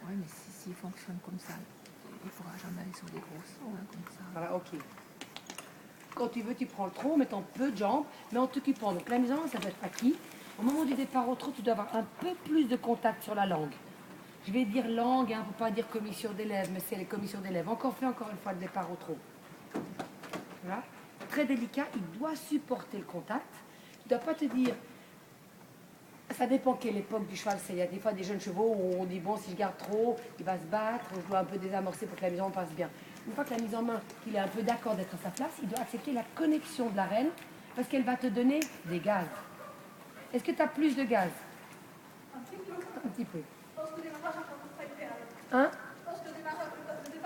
Oui, mais s'il fonctionne comme ça, il ne pourra jamais aller sur des gros sauts, hein, comme ça. Voilà, ok. Quand tu veux, tu prends le trot en mettant peu de jambes, mais en t'occupant. Donc la mise en main, ça peut être acquis. Au moment du départ au trot, tu dois avoir un peu plus de contact sur la langue. Je vais dire langue, hein, pour pas dire commissure des lèvres, mais c'est les commissures des lèvres. Encore une fois le départ au trot. Voilà. Très délicat, il doit supporter le contact. Tu ne dois pas te dire, ça dépend quelle époque du cheval c'est. Il y a des fois des jeunes chevaux où on dit, bon, si je garde trop, il va se battre, je dois un peu désamorcer pour que la mise en main passe bien. Une fois que la mise en main, qu'il est un peu d'accord d'être à sa place, il doit accepter la connexion de la reine parce qu'elle va te donner des gaz. Est-ce que tu as plus de gaz? Un petit peu. Un petit peu. Parce que le démarrage n'a pas été idéal. Hein? Parce que le départ n'était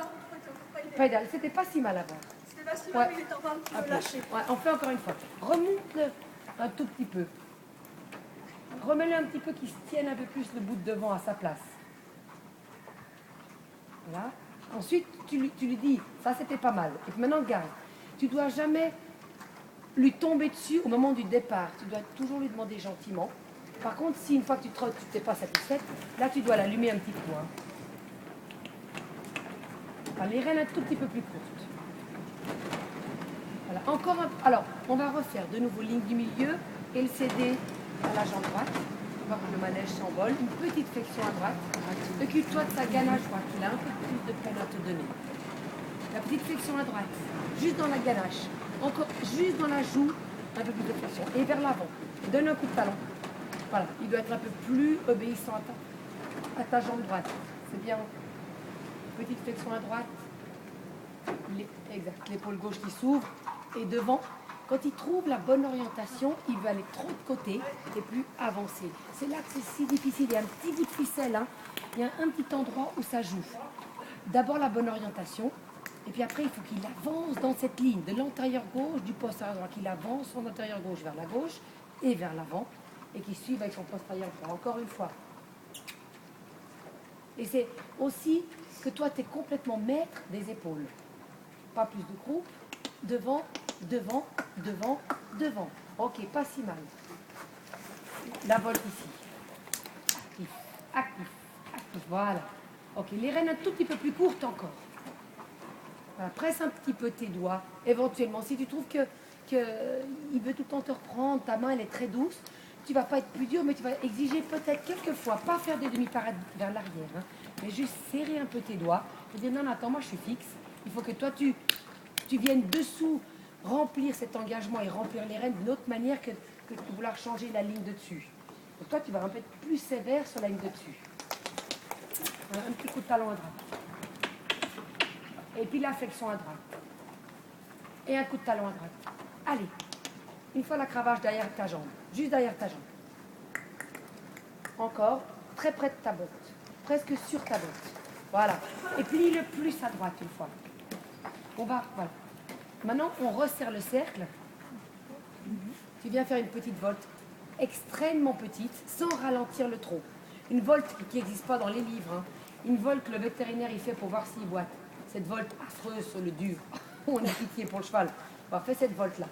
pas idéal. Pas idéal. C'était pas si mal avant. C'était pas si mal, mais il était encore un petit peu lâché. Ouais, on fait encore une fois. Remonte-le un tout petit peu. Remets-le un petit peu qu'il se tienne un peu plus le bout de devant à sa place. Voilà. Ensuite, tu lui dis, ça c'était pas mal. Et puis maintenant, garde. Tu dois jamais lui tomber dessus au moment du départ. Tu dois toujours lui demander gentiment. Par contre, si une fois que tu trottes, tu n'es pas satisfaite, là tu dois l'allumer un petit peu. Hein. Enfin, les rênes un tout petit peu plus courtes. Voilà. Encore un. Alors, on va refaire de nouveau ligne du milieu et le CD à la jambe droite. On va voir que le manège s'envole. Une petite flexion à droite. Occupe-toi de sa ganache droite. Il a un peu plus de peine à te donner. La petite flexion à droite. Juste dans la ganache. Encore juste dans la joue. Un peu plus de flexion. Et vers l'avant. Donne un coup de talon. Voilà. Il doit être un peu plus obéissant à ta jambe droite. C'est bien. Petite flexion à droite. Exact. L'épaule gauche qui s'ouvre. Et devant. Quand il trouve la bonne orientation, il veut aller trop de côté et plus avancer. C'est là que c'est si difficile. Il y a un petit bout de ficelle, hein. Il y a un petit endroit où ça joue. D'abord la bonne orientation, et puis après il faut qu'il avance dans cette ligne de l'antérieur gauche du postérieur droit, qu'il avance son antérieur gauche vers la gauche et vers l'avant, et qu'il suive avec son postérieur droit. Encore une fois. Et c'est aussi que toi tu es complètement maître des épaules. Pas plus de croupe, devant, devant, devant, devant. Ok, pas si mal. La volte ici. Actif, actif, actif. Voilà. Ok, les rênes un tout petit peu plus courtes encore. Voilà, presse un petit peu tes doigts. Éventuellement, si tu trouves que il veut tout le temps te reprendre, ta main elle est très douce, tu vas pas être plus dur, mais tu vas exiger peut-être quelques fois, pas faire des demi-parades vers l'arrière, hein, mais juste serrer un peu tes doigts et dire non, non, attends, moi je suis fixe. Il faut que toi tu viennes dessous remplir cet engagement et remplir les rênes d'une autre manière que de vouloir changer la ligne de dessus. Donc toi, tu vas un peu être plus sévère sur la ligne de dessus. Voilà, un petit coup de talon à droite. Et puis la flexion à droite. Et un coup de talon à droite. Allez. Une fois la cravache derrière ta jambe. Juste derrière ta jambe. Encore. Très près de ta botte. Presque sur ta botte. Voilà. Et plie le plus à droite une fois. On va, voilà. Maintenant, on resserre le cercle. Tu viens faire une petite volte extrêmement petite, sans ralentir le trot. Une volte qui n'existe pas dans les livres. Hein. Une volte que le vétérinaire il fait pour voir s'il boite. Cette volte affreuse sur le dur. On a pitié pour le cheval. On va faire cette volte-là.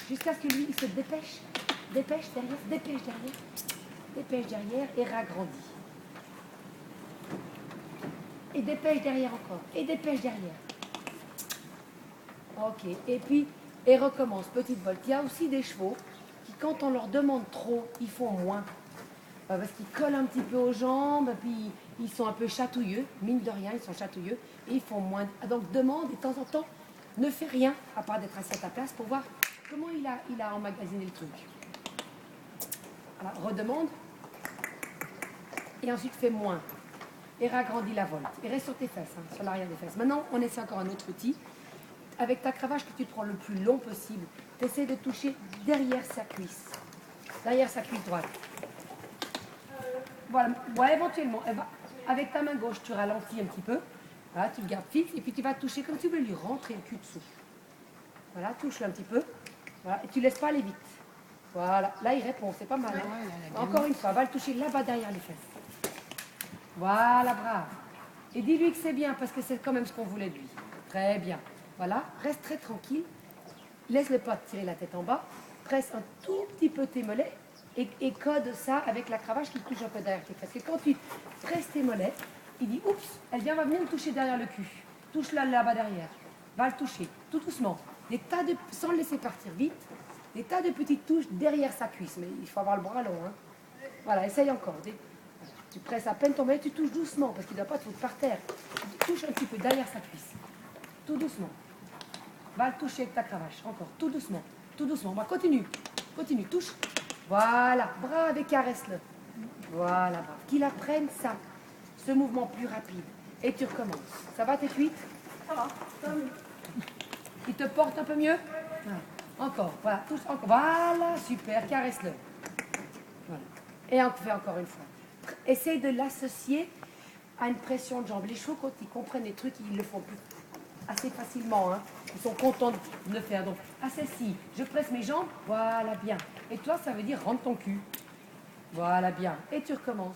Jusqu'à ce que lui, il se dépêche. Dépêche derrière, dépêche derrière. Dépêche derrière et ragrandit. Et dépêche derrière encore. Et dépêche derrière. Ok, et puis, et recommence, petite volte. Il y a aussi des chevaux qui, quand on leur demande trop, ils font moins. Parce qu'ils collent un petit peu aux jambes, puis ils sont un peu chatouilleux, mine de rien, ils sont chatouilleux, et ils font moins. Donc demande, et de temps en temps, ne fais rien, à part d'être assis à ta place, pour voir comment il a emmagasiné le truc. Alors, redemande, et ensuite fais moins. Et ragrandis la volte. Et reste sur tes fesses, hein, sur l'arrière des fesses. Maintenant, on essaie encore un autre outil. Avec ta cravache que tu prends le plus long possible, tu essaies de toucher derrière sa cuisse. Derrière sa cuisse droite. Voilà, ouais, éventuellement. Avec ta main gauche, tu ralentis un petit peu. Voilà, tu le gardes fixe. Et puis tu vas toucher comme tu veux lui rentrer le cul dessous. Voilà, touche-le un petit peu. Voilà, et tu ne laisses pas aller vite. Voilà, là il répond, c'est pas mal. Hein. Encore une fois, va le toucher là-bas derrière les fesses. Voilà, brave. Et dis-lui que c'est bien parce que c'est quand même ce qu'on voulait de lui. Très bien. Voilà, reste très tranquille. Laisse-le pas tirer la tête en bas. Presse un tout petit peu tes mollets et code ça avec la cravache qui touche un peu derrière tes fesses. Parce que quand tu presses tes mollets, Il dit, oups, elle va venir me toucher derrière le cul. Touche-la là-bas derrière. Va le toucher, tout doucement. Sans le laisser partir vite, des tas de petites touches derrière sa cuisse. Mais il faut avoir le bras long. Hein. Voilà, essaye encore. Tu presses à peine ton main, tu touches doucement, parce qu'il ne doit pas te foutre par terre. Tu touches un petit peu derrière sa cuisse. Tout doucement. Va le toucher avec ta cravache. Encore, tout doucement. Tout doucement. Va, continue. Continue, touche. Voilà, brave et caresse-le. Voilà, brave. Qu'il apprenne ça, ce mouvement plus rapide. Et tu recommences. Ça va tes cuites? Ça va, ça va mieux. Il te porte un peu mieux? Voilà. Encore, voilà, touche encore. Voilà, super, caresse-le. Voilà. Et on fait encore une fois. Essaye de l'associer à une pression de jambe. Les chevaux, quand ils comprennent les trucs, ils le font plus assez facilement. Hein. Ils sont contents de le faire. Donc, à celle-ci, je presse mes jambes, voilà, bien. Et toi, ça veut dire rentre ton cul. Voilà, bien. Et tu recommences.